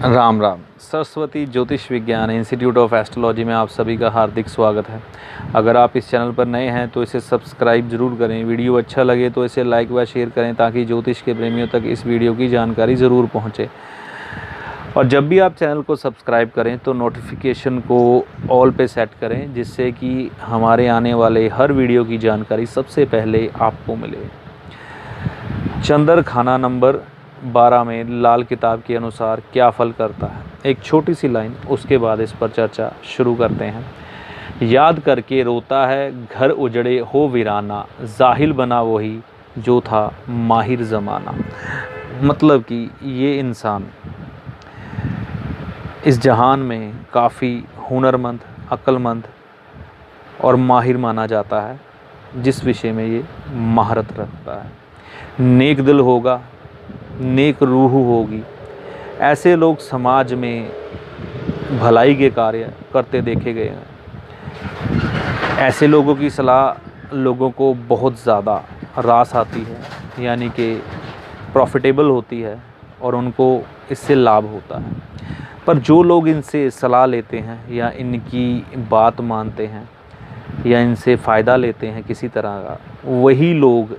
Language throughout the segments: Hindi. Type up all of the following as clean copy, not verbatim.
राम राम। सरस्वती ज्योतिष विज्ञान इंस्टीट्यूट ऑफ एस्ट्रोलॉजी में आप सभी का हार्दिक स्वागत है। अगर आप इस चैनल पर नए हैं तो इसे सब्सक्राइब ज़रूर करें। वीडियो अच्छा लगे तो इसे लाइक व शेयर करें ताकि ज्योतिष के प्रेमियों तक इस वीडियो की जानकारी ज़रूर पहुंचे। और जब भी आप चैनल को सब्सक्राइब करें तो नोटिफिकेशन को ऑल पे सेट करें, जिससे कि हमारे आने वाले हर वीडियो की जानकारी सबसे पहले आपको मिले। चंद्र खाना नंबर 12 में लाल किताब के अनुसार क्या फल करता है, एक छोटी सी लाइन, उसके बाद इस पर चर्चा शुरू करते हैं। याद करके रोता है घर उजड़े हो वीराना, जाहिल बना वही जो था माहिर ज़माना। मतलब कि ये इंसान इस जहान में काफ़ी हुनरमंद, अक्लमंद और माहिर माना जाता है, जिस विषय में ये महारत रखता है। नेक दिल होगा, नेक रूह होगी। ऐसे लोग समाज में भलाई के कार्य करते देखे गए हैं। ऐसे लोगों की सलाह लोगों को बहुत ज़्यादा रास आती है, यानी कि प्रॉफिटेबल होती है और उनको इससे लाभ होता है। पर जो लोग इनसे सलाह लेते हैं या इनकी बात मानते हैं या इनसे फ़ायदा लेते हैं किसी तरह का, वही लोग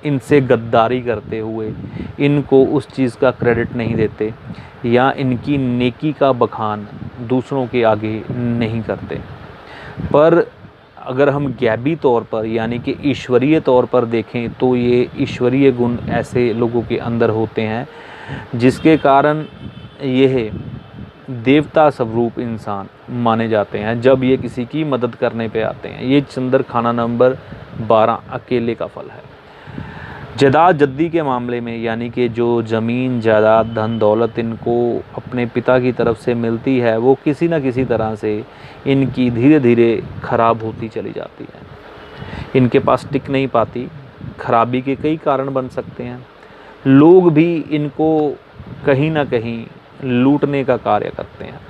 इनसे गद्दारी करते हुए इनको उस चीज़ का क्रेडिट नहीं देते या इनकी नेकी का बखान दूसरों के आगे नहीं करते। पर अगर हम गैबी तौर पर यानी कि ईश्वरीय तौर पर देखें तो ये ईश्वरीय गुण ऐसे लोगों के अंदर होते हैं जिसके कारण यह देवता स्वरूप इंसान माने जाते हैं जब ये किसी की मदद करने पे आते हैं। ये चंद्र खाना नंबर 12 अकेले का फल है। जायदाद जद्दी के मामले में, यानी कि जो ज़मीन जायदाद धन दौलत इनको अपने पिता की तरफ से मिलती है, वो किसी न किसी तरह से इनकी धीरे धीरे ख़राब होती चली जाती है। इनके पास टिक नहीं पाती। खराबी के कई कारण बन सकते हैं। लोग भी इनको कहीं ना कहीं लूटने का कार्य करते हैं,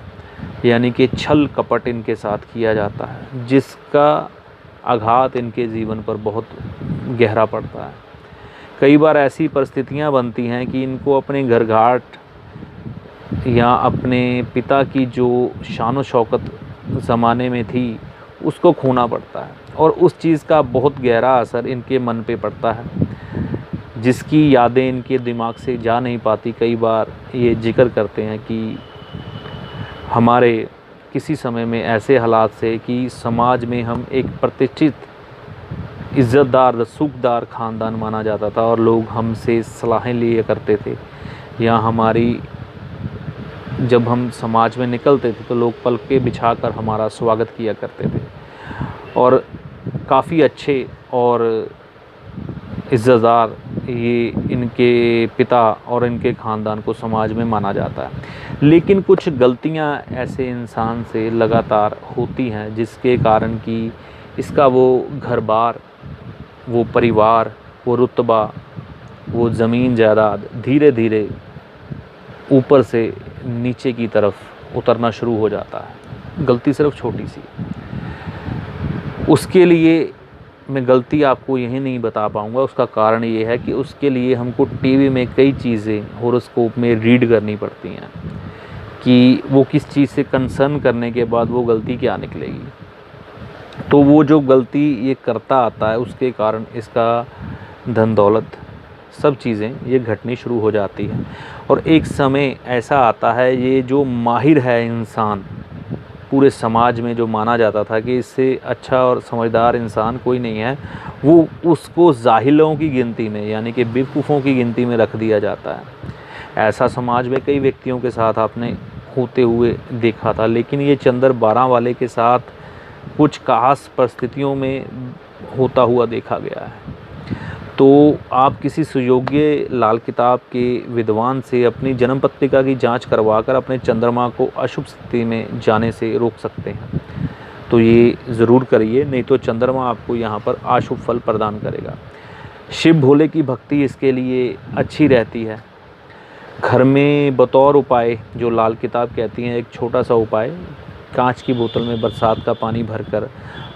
यानी कि छल कपट इनके साथ किया जाता है, जिसका आघात इनके जीवन पर बहुत गहरा पड़ता है। कई बार ऐसी परिस्थितियां बनती हैं कि इनको अपने घर घाट या अपने पिता की जो शान शौकत ज़माने में थी उसको खोना पड़ता है, और उस चीज़ का बहुत गहरा असर इनके मन पे पड़ता है, जिसकी यादें इनके दिमाग से जा नहीं पाती। कई बार ये जिक्र करते हैं कि हमारे किसी समय में ऐसे हालात से कि समाज में हम एक प्रतिष्ठित, इज़्ज़तदार, रसूखदार ख़ानदान माना जाता था और लोग हमसे सलाहें लिया करते थे, या हमारी जब हम समाज में निकलते थे तो लोग पलके बिछाकर हमारा स्वागत किया करते थे, और काफ़ी अच्छे और इज़्ज़तदार ये इनके पिता और इनके ख़ानदान को समाज में माना जाता है। लेकिन कुछ गलतियां ऐसे इंसान से लगातार होती हैं जिसके कारण कि इसका वो घर-बार, वो परिवार, वो रुतबा, वो ज़मीन जायदाद धीरे धीरे ऊपर से नीचे की तरफ उतरना शुरू हो जाता है। गलती सिर्फ छोटी सी, उसके लिए मैं गलती आपको यही नहीं बता पाऊँगा। उसका कारण ये है कि उसके लिए हमको टीवी में कई चीज़ें हॉरोस्कोप में रीड करनी पड़ती हैं कि वो किस चीज़ से कंसर्न करने के बाद वो गलती क्या निकलेगी। तो वो जो गलती ये करता आता है उसके कारण इसका धन दौलत सब चीज़ें ये घटनी शुरू हो जाती है। और एक समय ऐसा आता है, ये जो माहिर है इंसान पूरे समाज में, जो माना जाता था कि इससे अच्छा और समझदार इंसान कोई नहीं है, वो उसको जाहिलों की गिनती में यानी कि बेवकूफ़ों की गिनती में रख दिया जाता है। ऐसा समाज में कई व्यक्तियों के साथ आपने होते हुए देखा था। लेकिन ये चंद्र 12 वाले के साथ कुछ खास परिस्थितियों में होता हुआ देखा गया है। तो आप किसी सुयोग्य लाल किताब के विद्वान से अपनी जन्म पत्रिका की जांच करवाकर अपने चंद्रमा को अशुभ स्थिति में जाने से रोक सकते हैं। तो ये ज़रूर करिए, नहीं तो चंद्रमा आपको यहाँ पर अशुभ फल प्रदान करेगा। शिव भोले की भक्ति इसके लिए अच्छी रहती है। घर में बतौर उपाय जो लाल किताब कहती हैं, एक छोटा सा उपाय, कांच की बोतल में बरसात का पानी भरकर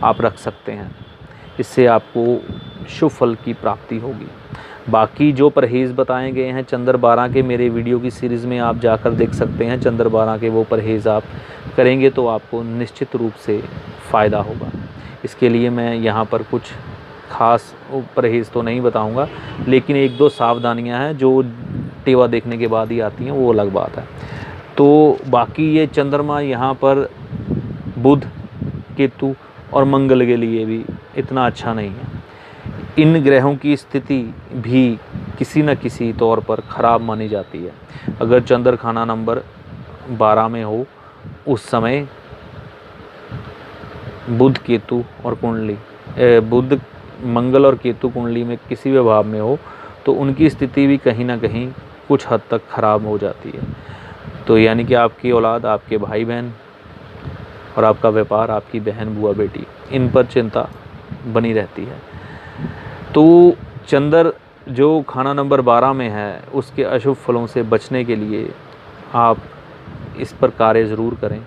आप रख सकते हैं। इससे आपको शुभ फल की प्राप्ति होगी। बाकी जो परहेज़ बताए गए हैं चंद्र 12 के, मेरे वीडियो की सीरीज़ में आप जाकर देख सकते हैं। चंद्र 12 के वो परहेज़ आप करेंगे तो आपको निश्चित रूप से फ़ायदा होगा। इसके लिए मैं यहाँ पर कुछ ख़ास परहेज़ तो नहीं बताऊँगा, लेकिन 1-2 सावधानियाँ हैं जो टेवा देखने के बाद ही आती हैं, वो अलग बात है। तो बाकी ये चंद्रमा यहाँ पर बुध, केतु और मंगल के लिए भी इतना अच्छा नहीं है। इन ग्रहों की स्थिति भी किसी न किसी तौर पर ख़राब मानी जाती है। अगर चंद्र खाना नंबर 12 में हो, उस समय बुध, केतु और कुंडली, बुध, मंगल और केतु कुंडली में किसी भी भाव में हो, तो उनकी स्थिति भी कहीं ना कहीं कुछ हद तक ख़राब हो जाती है। तो यानी कि आपकी औलाद, आपके भाई बहन और आपका व्यापार, आपकी बहन, बुआ, बेटी, इन पर चिंता बनी रहती है। तो चंद्र जो खाना नंबर 12 में है, उसके अशुभ फलों से बचने के लिए आप इस पर कार्य ज़रूर करें।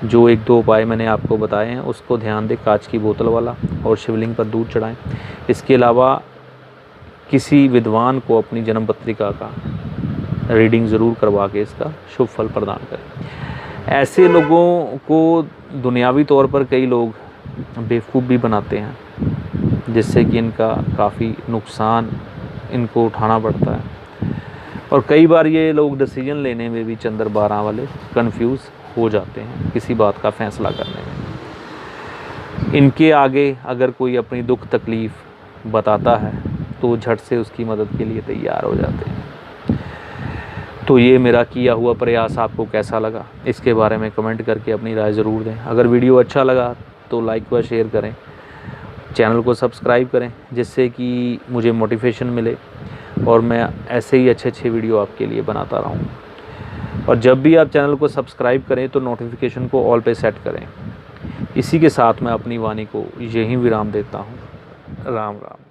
जो 1-2 उपाय मैंने आपको बताए हैं उसको ध्यान दें, कांच की बोतल वाला, और शिवलिंग पर दूध चढ़ाएं। इसके अलावा किसी विद्वान को अपनी जन्म पत्रिका का रीडिंग ज़रूर करवा के इसका शुभ फल प्रदान करें। ऐसे लोगों को दुनियावी तौर पर कई लोग बेवकूफ़ भी बनाते हैं, जिससे कि इनका काफ़ी नुकसान इनको उठाना पड़ता है। और कई बार ये लोग डिसीजन लेने में भी चंद्र 12 वाले कंफ्यूज हो जाते हैं किसी बात का फ़ैसला करने में। इनके आगे अगर कोई अपनी दुख तकलीफ़ बताता है तो झट से उसकी मदद के लिए तैयार हो जाते हैं। तो ये मेरा किया हुआ प्रयास आपको कैसा लगा, इसके बारे में कमेंट करके अपनी राय ज़रूर दें। अगर वीडियो अच्छा लगा तो लाइक व शेयर करें, चैनल को सब्सक्राइब करें, जिससे कि मुझे मोटिवेशन मिले और मैं ऐसे ही अच्छे वीडियो आपके लिए बनाता रहूं। और जब भी आप चैनल को सब्सक्राइब करें तो नोटिफिकेशन को ऑल पे सेट करें। इसी के साथ मैं अपनी वाणी को यहीं विराम देता हूं। राम राम।